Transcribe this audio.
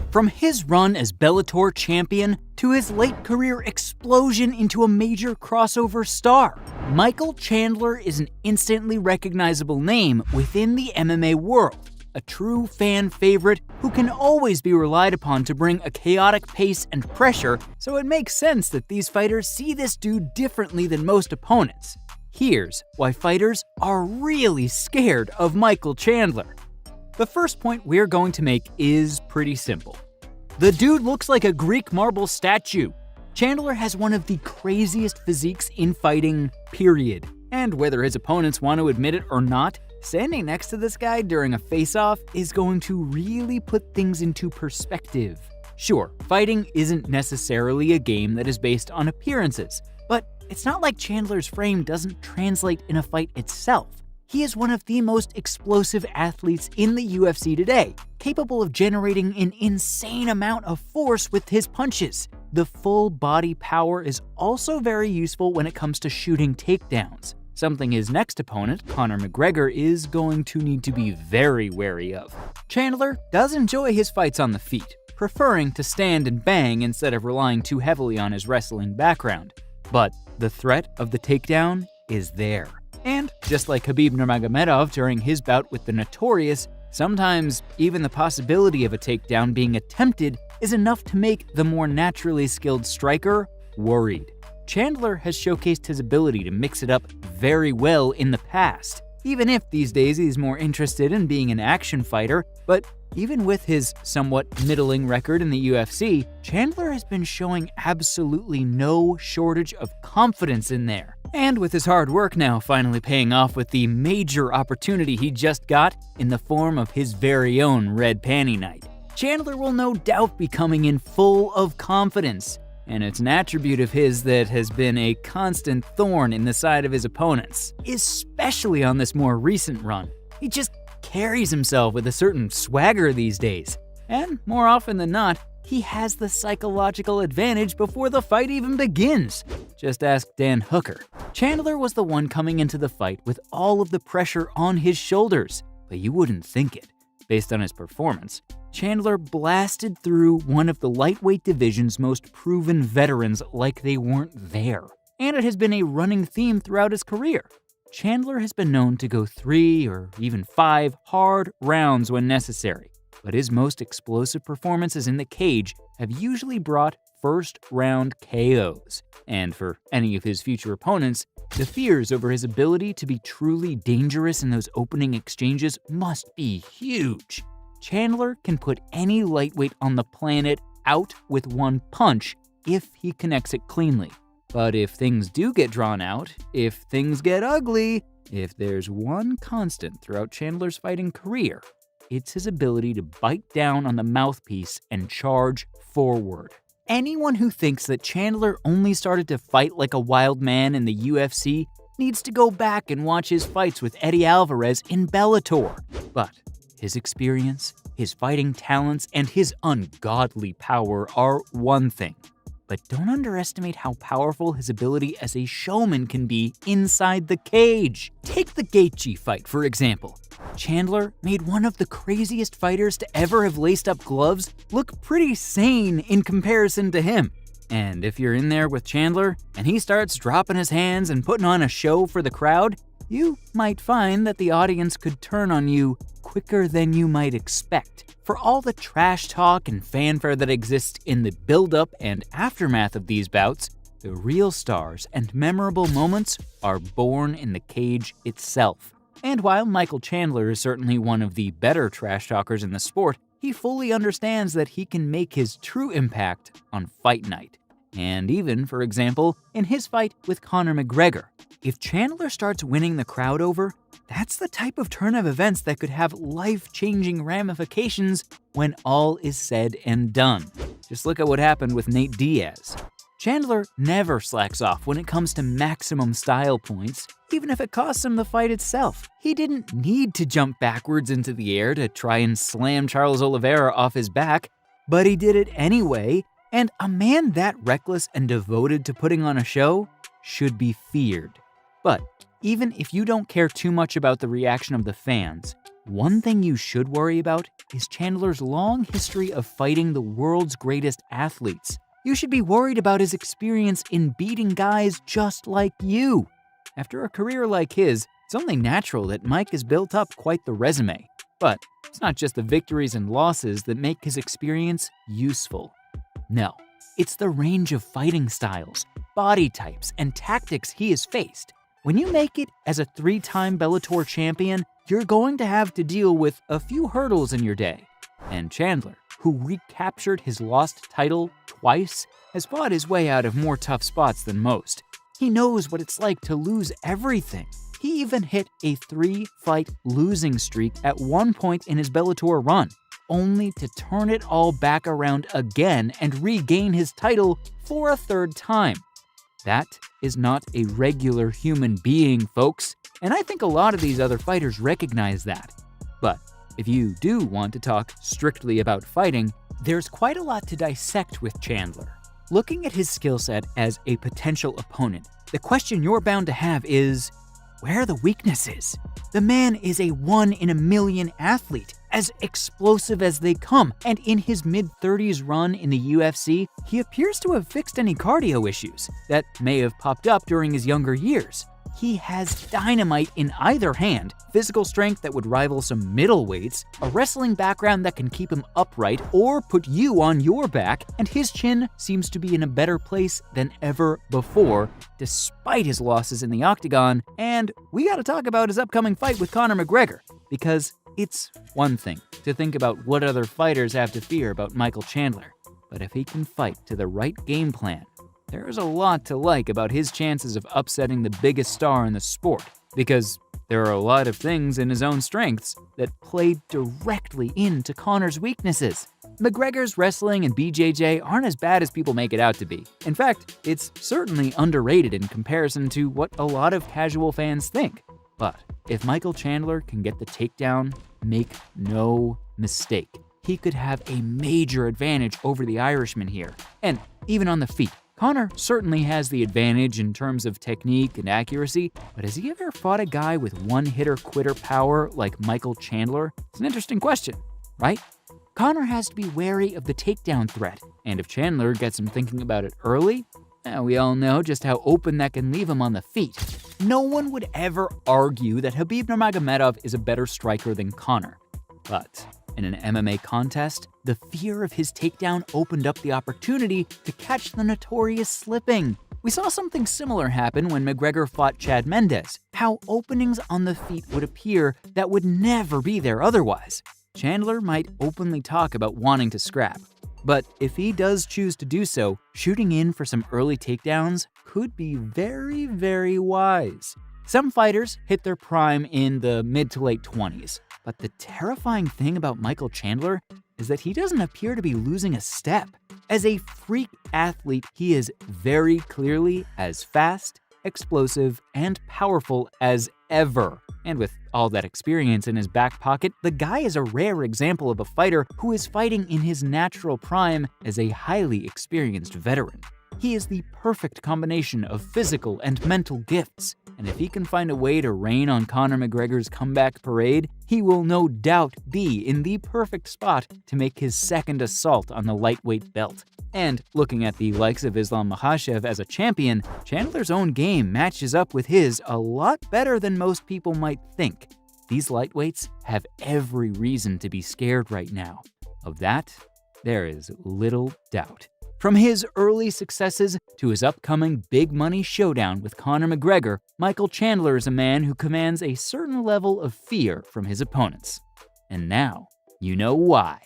From his run as Bellator champion to his late career explosion into a major crossover star, Michael Chandler is an instantly recognizable name within the MMA world, a true fan favorite who can always be relied upon to bring a chaotic pace and pressure, so it makes sense that these fighters see this dude differently than most opponents. Here's why fighters are really scared of Michael Chandler. The first point we're going to make is pretty simple. The dude looks like a Greek marble statue. Chandler has one of the craziest physiques in fighting, period. And whether his opponents want to admit it or not, standing next to this guy during a face-off is going to really put things into perspective. Sure, fighting isn't necessarily a game that is based on appearances, but it's not like Chandler's frame doesn't translate in a fight itself. He is one of the most explosive athletes in the UFC today, capable of generating an insane amount of force with his punches. The full body power is also very useful when it comes to shooting takedowns, something his next opponent, Conor McGregor, is going to need to be very wary of. Chandler does enjoy his fights on the feet, preferring to stand and bang instead of relying too heavily on his wrestling background. But the threat of the takedown is there. And just like Khabib Nurmagomedov during his bout with the Notorious, sometimes even the possibility of a takedown being attempted is enough to make the more naturally skilled striker worried. Chandler has showcased his ability to mix it up very well in the past, even if these days he's more interested in being an action fighter. But even with his somewhat middling record in the UFC, Chandler has been showing absolutely no shortage of confidence in there. And with his hard work now finally paying off with the major opportunity he just got in the form of his very own Red Panty Night, Chandler will no doubt be coming in full of confidence. And it's an attribute of his that has been a constant thorn in the side of his opponents, especially on this more recent run. He just carries himself with a certain swagger these days. And more often than not, he has the psychological advantage before the fight even begins. Just ask Dan Hooker. Chandler was the one coming into the fight with all of the pressure on his shoulders, but you wouldn't think it. Based on his performance, Chandler blasted through one of the lightweight division's most proven veterans like they weren't there. And it has been a running theme throughout his career. Chandler has been known to go 3 or even 5 hard rounds when necessary, but his most explosive performances in the cage have usually brought first-round KOs. And for any of his future opponents, the fears over his ability to be truly dangerous in those opening exchanges must be huge. Chandler can put any lightweight on the planet out with one punch if he connects it cleanly. But if things do get drawn out, if things get ugly, if there's one constant throughout Chandler's fighting career, it's his ability to bite down on the mouthpiece and charge forward. Anyone who thinks that Chandler only started to fight like a wild man in the UFC needs to go back and watch his fights with Eddie Alvarez in Bellator. But his experience, his fighting talents, and his ungodly power are one thing. But don't underestimate how powerful his ability as a showman can be inside the cage. Take the Gaethje fight, for example. Chandler made one of the craziest fighters to ever have laced up gloves look pretty sane in comparison to him. And if you're in there with Chandler and he starts dropping his hands and putting on a show for the crowd, you might find that the audience could turn on you quicker than you might expect. For all the trash talk and fanfare that exists in the build-up and aftermath of these bouts, the real stars and memorable moments are born in the cage itself. And while Michael Chandler is certainly one of the better trash talkers in the sport, he fully understands that he can make his true impact on fight night. And even, for example, in his fight with Conor McGregor, if Chandler starts winning the crowd over, that's the type of turn of events that could have life-changing ramifications when all is said and done. Just look at what happened with Nate Diaz. Chandler never slacks off when it comes to maximum style points, even if it costs him the fight itself. He didn't need to jump backwards into the air to try and slam Charles Oliveira off his back, but he did it anyway, and a man that reckless and devoted to putting on a show should be feared. But even if you don't care too much about the reaction of the fans, One thing you should worry about is Chandler's long history of fighting the world's greatest athletes. You should be worried about his experience in beating guys just like you. After a career like his, it's only natural that Mike has built up quite the resume. But it's not just the victories and losses that make his experience useful. No, it's the range of fighting styles, body types, and tactics he has faced. When you make it as a 3-time Bellator champion, you're going to have to deal with a few hurdles in your day. And Chandler, who recaptured his lost title twice, has fought his way out of more tough spots than most. He knows what it's like to lose everything. He even hit a 3-fight losing streak at one point in his Bellator run, only to turn it all back around again and regain his title for a 3rd time. That is not a regular human being, folks, and I think a lot of these other fighters recognize that. But if you do want to talk strictly about fighting, there's quite a lot to dissect with Chandler. Looking at his skill set as a potential opponent, the question you're bound to have is, where are the weaknesses? The man is a 1-in-a-million athlete, as explosive as they come, and in his mid-30s run in the UFC, he appears to have fixed any cardio issues that may have popped up during his younger years. He has dynamite in either hand, physical strength that would rival some middleweights, a wrestling background that can keep him upright or put you on your back, and his chin seems to be in a better place than ever before, despite his losses in the octagon. And we gotta talk about his upcoming fight with Conor McGregor, because it's one thing to think about what other fighters have to fear about Michael Chandler, but if he can fight to the right game plan, there's a lot to like about his chances of upsetting the biggest star in the sport, because there are a lot of things in his own strengths that play directly into Conor's weaknesses. McGregor's wrestling and BJJ aren't as bad as people make it out to be. In fact, it's certainly underrated in comparison to what a lot of casual fans think. But if Michael Chandler can get the takedown, make no mistake, he could have a major advantage over the Irishman here, and even on the feet. Conor certainly has the advantage in terms of technique and accuracy, but has he ever fought a guy with one-hitter-quitter power like Michael Chandler? It's an interesting question, right? Conor has to be wary of the takedown threat, and if Chandler gets him thinking about it early, we all know just how open that can leave him on the feet. No one would ever argue that Khabib Nurmagomedov is a better striker than Conor, but in an MMA contest, the fear of his takedown opened up the opportunity to catch the notorious slipping. We saw something similar happen when McGregor fought Chad Mendes, how openings on the feet would appear that would never be there otherwise. Chandler might openly talk about wanting to scrap, but if he does choose to do so, shooting in for some early takedowns could be very, very wise. Some fighters hit their prime in the mid to late 20s. But the terrifying thing about Michael Chandler is that he doesn't appear to be losing a step. As a freak athlete, he is very clearly as fast, explosive, and powerful as ever. And with all that experience in his back pocket, the guy is a rare example of a fighter who is fighting in his natural prime as a highly experienced veteran. He is the perfect combination of physical and mental gifts, and if he can find a way to rain on Conor McGregor's comeback parade, he will no doubt be in the perfect spot to make his second assault on the lightweight belt. And looking at the likes of Islam Makhachev as a champion, Chandler's own game matches up with his a lot better than most people might think. These lightweights have every reason to be scared right now. Of that, there is little doubt. From his early successes to his upcoming big money showdown with Conor McGregor, Michael Chandler is a man who commands a certain level of fear from his opponents. And now, you know why.